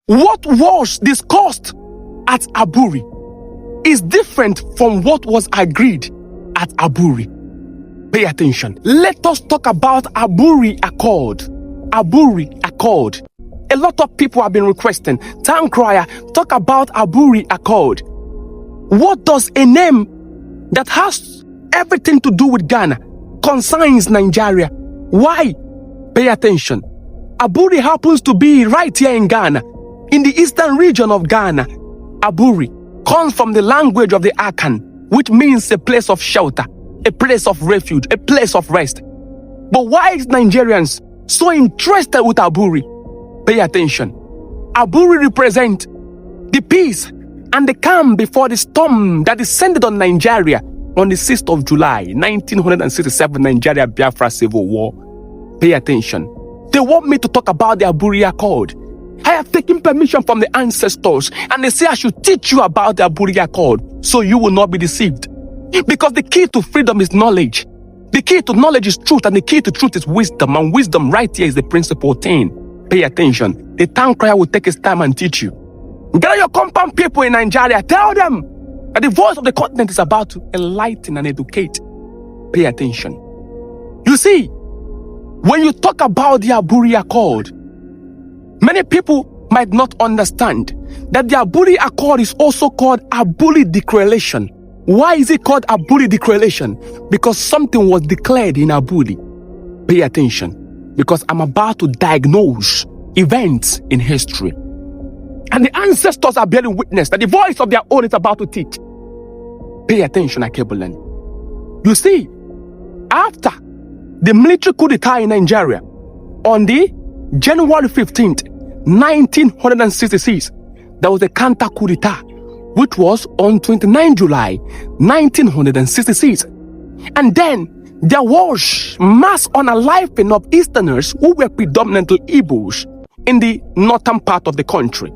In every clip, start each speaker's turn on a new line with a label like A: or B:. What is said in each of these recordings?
A: What was discussed at Aburi is different from what was agreed at Aburi. Pay attention. Let us talk about Aburi Accord. Aburi Accord. A lot of people have been requesting, Town Crier, talk about Aburi Accord. What does a name that has everything to do with Ghana concerns Nigeria? Why? Pay attention. Aburi happens to be right here in Ghana, in the eastern region of Ghana. Aburi comes from the language of the Akan, which means a place of shelter, a place of refuge, a place of rest. But why is Nigerians so interested with Aburi? Pay attention. Aburi represents the peace and the calm before the storm that descended on Nigeria on the 6th of July, 1967, Nigeria Biafra Civil War. Pay attention. They want me to talk about the Aburi Accord. I have taken permission from the ancestors, and they say I should teach you about the Aburi Accord so you will not be deceived. Because the key to freedom is knowledge. The key to knowledge is truth, and the key to truth is wisdom. And wisdom right here is the principal thing. Pay attention. The Town Crier will take his time and teach you. Gather your compound people in Nigeria. Tell them that the voice of the continent is about to enlighten and educate. Pay attention. You see, when you talk about the Aburi Accord, many people might not understand that the Aburi Accord is also called Aburi Declaration. Why is it called Aburi Declaration? Because something was declared in Aburi. Pay attention, because I'm about to diagnose events in history. And the ancestors are bearing witness that the voice of their own is about to teach. Pay attention, Akebulen. You see, after the military coup d'etat in Nigeria on the January 15th, 1966, there was a counter coup d'etat, which was on 29 July 1966. And then there was mass unaliving of Easterners who were predominantly Igbos in the northern part of the country.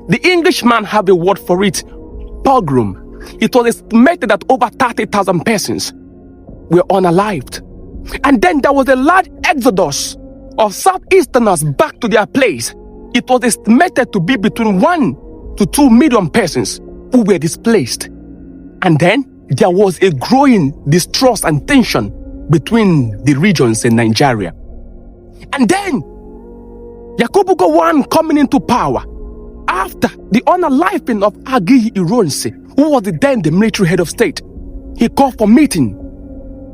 A: The Englishman have a word for it, pogrom. It was estimated that over 30,000 persons were unalived. And then there was a large exodus of Southeasterners back to their place. It was estimated to be between 1 to 2 million persons who were displaced. And then there was a growing distrust and tension between the regions in Nigeria. And then Yakubu Gowon coming into power after the unaliving of Aguiyi Ironsi, who was then the military head of state. He called for meeting.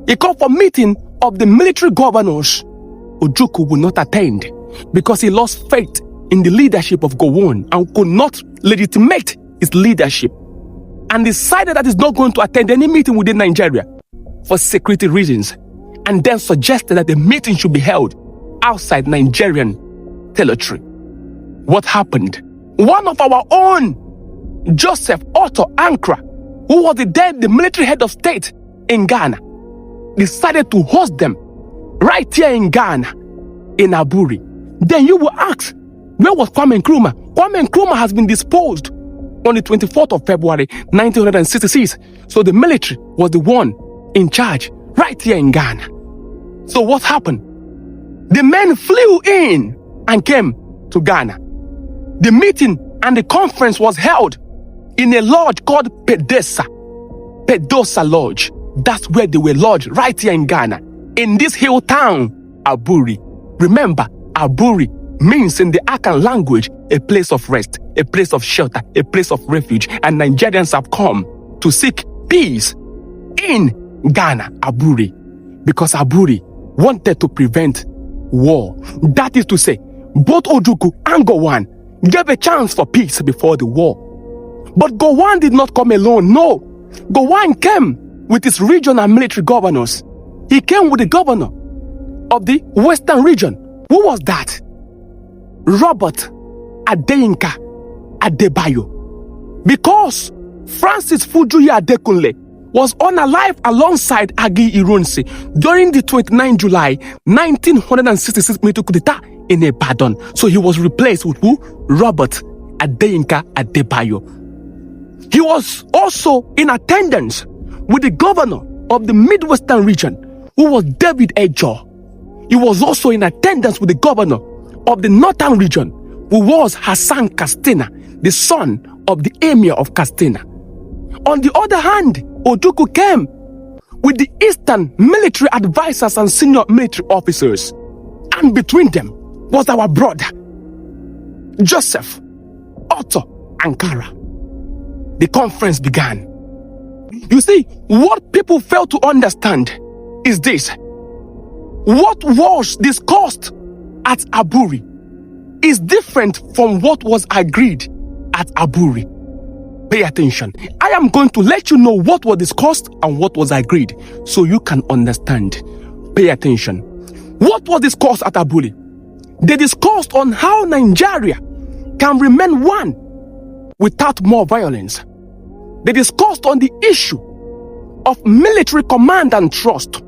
A: He called for meeting of the military governors. Ojukwu would not attend because he lost faith in the leadership of Gowon and could not legitimate his leadership, and decided that he's not going to attend any meeting within Nigeria for security reasons, and then suggested that the meeting should be held outside Nigerian territory. What happened? One of our own, Joseph Otto Ankara, who was then the military head of state in Ghana, decided to host them right here in Ghana, in Aburi. Then you will ask, where was Kwame Nkrumah? Kwame Nkrumah has been disposed on the 24th of February 1966. So the military was the one in charge right here in Ghana. So what happened? The men flew in and came to Ghana. The meeting and the conference was held in a lodge called Pedosa Lodge. That's where they were lodged, right here in Ghana, in this hill town, Aburi. Remember, Aburi means in the Akan language, a place of rest, a place of shelter, a place of refuge. And Nigerians have come to seek peace in Ghana, Aburi, because Aburi wanted to prevent war. That is to say, both Ojukwu and Gowon gave a chance for peace before the war. But Gowon did not come alone, no. Gowon came with his regional military governors. He came with the governor of the Western region. Who was that? Robert Adeyinka Adebayo. Because Francis Fujuyi Adekunle was unalive alongside Aguiyi Ironsi during the 29 July 1966 military coup d'etat in Ibadan. So he was replaced with who? Robert Adeyinka Adebayo. He was also in attendance with the governor of the Midwestern region, who was David Ejor. He was also in attendance with the governor of the Northern region, who was Hassan Castena, the son of the emir of Castena. On the other hand, Ojukwu came with the Eastern military advisors and senior military officers. And between them was our brother, Joseph, Otto, and Kara. The conference began. You see, what people fail to understand is this. What was discussed at Aburi is different from what was agreed at Aburi. Pay attention. I am going to let you know what was discussed and what was agreed so you can understand. Pay attention. What was discussed at Aburi? They discussed on how Nigeria can remain one without more violence. They discussed on the issue of military command and trust.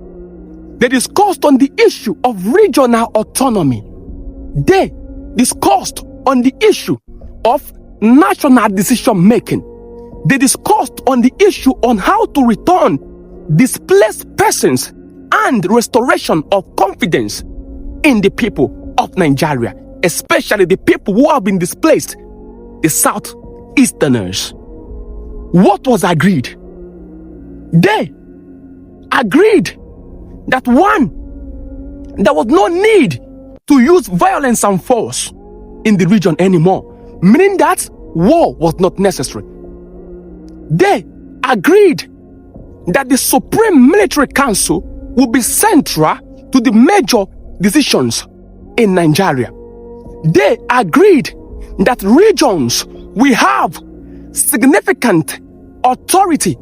A: They discussed on the issue of regional autonomy. They discussed on the issue of national decision making. They discussed on the issue on how to return displaced persons and restoration of confidence in the people of Nigeria, especially the people who have been displaced, the Southeasterners. What was agreed? They agreed that one, there was no need to use violence and force in the region anymore, meaning that war was not necessary. They agreed that the Supreme Military Council would be central to the major decisions in Nigeria. They agreed that regions will have significant authority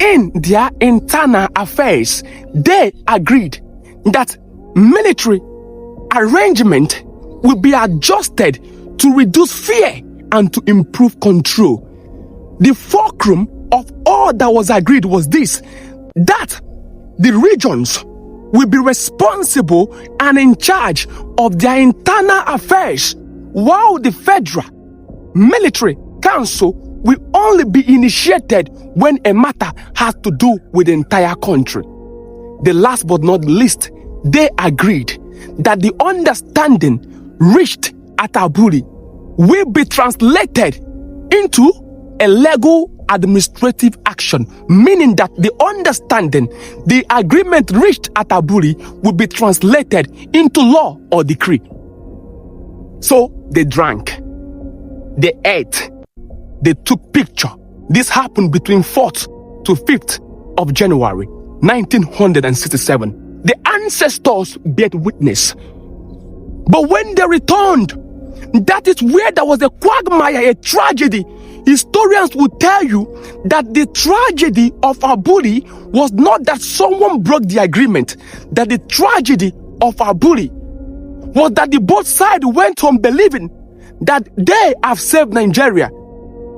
A: in their internal affairs. They agreed that military arrangement will be adjusted to reduce fear and to improve control. The fulcrum of all that was agreed was this, that the regions will be responsible and in charge of their internal affairs, while the Federal Military Council will only be initiated when a matter has to do with the entire country. The last but not least, they agreed that the understanding reached at Aburi will be translated into a legal administrative action, meaning that the understanding, the agreement reached at Aburi will be translated into law or decree. So they drank, they ate, they took picture. This happened between 4th to 5th of January 1967. The ancestors bear witness. But when they returned, that is where there was a quagmire, a tragedy. Historians will tell you that the tragedy of Aburi was not that someone broke the agreement. That the tragedy of Aburi was that the both sides went home believing that they have saved Nigeria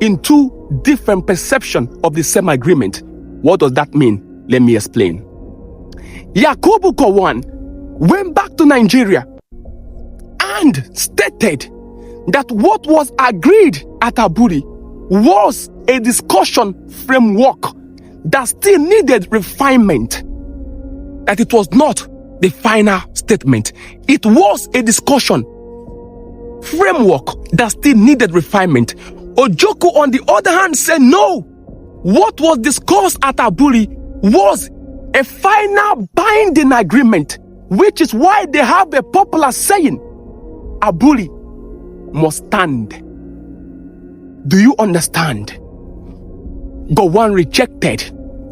A: in two different perceptions of the same agreement. What does that mean? Let me explain. Yakubu Gowon went back to Nigeria and stated that what was agreed at Aburi was a discussion framework that still needed refinement. That it was not the final statement. It was a discussion framework that still needed refinement. Ojukwu, on the other hand, said no. What was discussed at Aburi was a final binding agreement, which is why they have a popular saying, Aburi must stand. Do you understand? Gowon rejected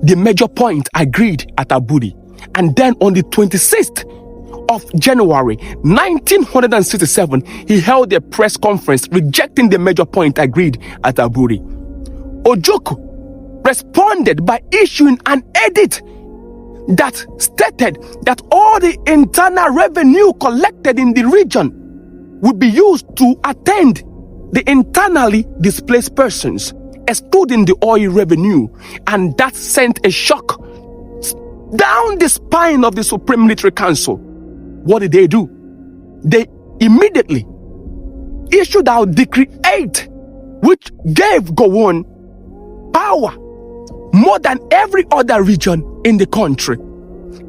A: the major point agreed at Aburi, and then on the 26th of January 1967, he held a press conference rejecting the major point agreed at Aburi. Ojukwu responded by issuing an edict that stated that all the internal revenue collected in the region would be used to attend the internally displaced persons, excluding the oil revenue, and that sent a shock down the spine of the Supreme Military Council. What did they do? They immediately issued out Decree 8, which gave Gowon power more than every other region in the country.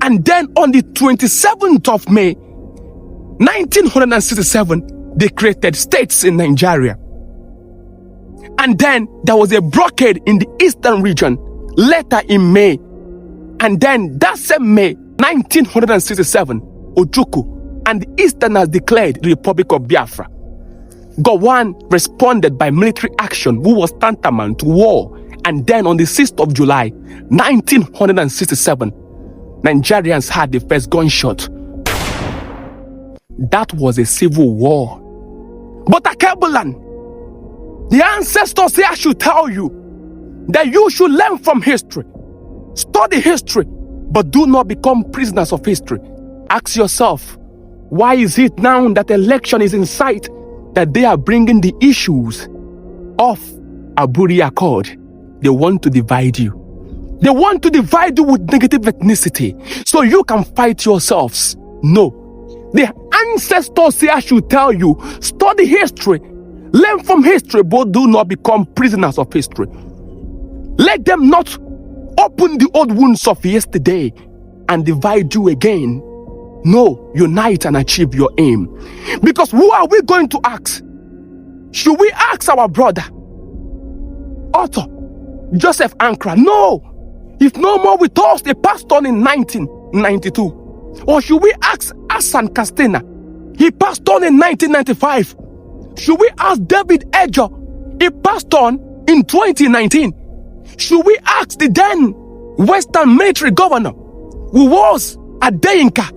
A: And then on the 27th of May 1967, They created states in Nigeria. And then there was a blockade in the eastern region later in May. And then that same May, 1967, Ojukwu and the Easterners declared the Republic of Biafra. Gowon responded by military action, who was tantamount to war. And then on the 6th of July, 1967, Nigerians had the first gunshot. That was a civil war. But Akebulan, the ancestors say I should tell you that you should learn from history. Study history, but do not become prisoners of history. Ask yourself, why is it now that election is in sight that they are bringing the issues of Aburi Accord? They want to divide you. They want to divide you with negative ethnicity so you can fight yourselves. No. The ancestors say I should tell you, study history, learn from history, but do not become prisoners of history. Let them not open the old wounds of yesterday and divide you again. No, unite and achieve your aim. Because who are we going to ask? Should we ask our brother, Otto, Joseph Ankara? No. If no more with us, they passed on in 1992. Or should we ask Hassan Castena? He passed on in 1995. Should we ask David Ejo? He passed on in 2019. Should we ask the then Western military governor, who was Adeyinka,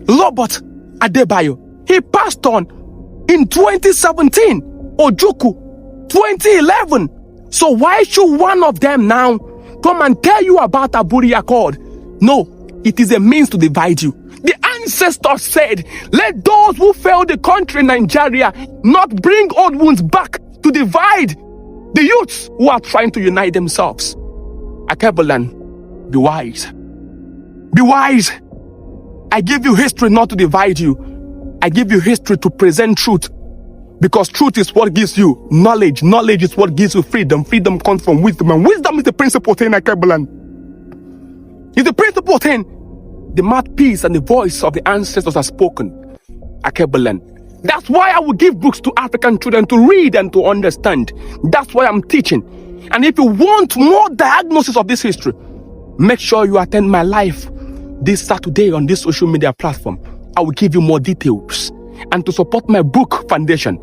A: Robert Adebayo? He passed on in 2017. Ojukwu, 2011. So why should one of them now come and tell you about Aburi Accord? No, it is a means to divide you. The ancestors said, let those who failed the country, Nigeria, not bring old wounds back to divide the youths who are trying to unite themselves. Akebulan, be wise. Be wise. I give you history not to divide you. I give you history to present truth. Because truth is what gives you knowledge. Knowledge is what gives you freedom. Freedom comes from wisdom. And wisdom is the principal thing, Akebulan. It's the principal thing. The mouthpiece and the voice of the ancestors are spoken. Akebulan. That's why I will give books to African children to read and to understand. That's why I'm teaching. And if you want more diagnosis of this history, make sure you attend my live this Saturday on this social media platform. I will give you more details. And to support my book foundation,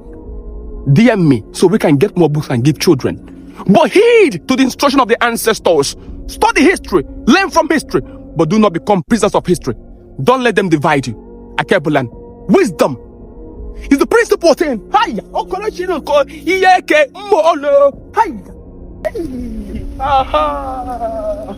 A: DM me so we can get more books and give children. But heed to the instruction of the ancestors. Study history, learn from history, but do not become prisoners of history. Don't let them divide you. Akebulan, wisdom is the principal thing. Hiya, okorochinoko, iyeke molo. Hiya. Aha.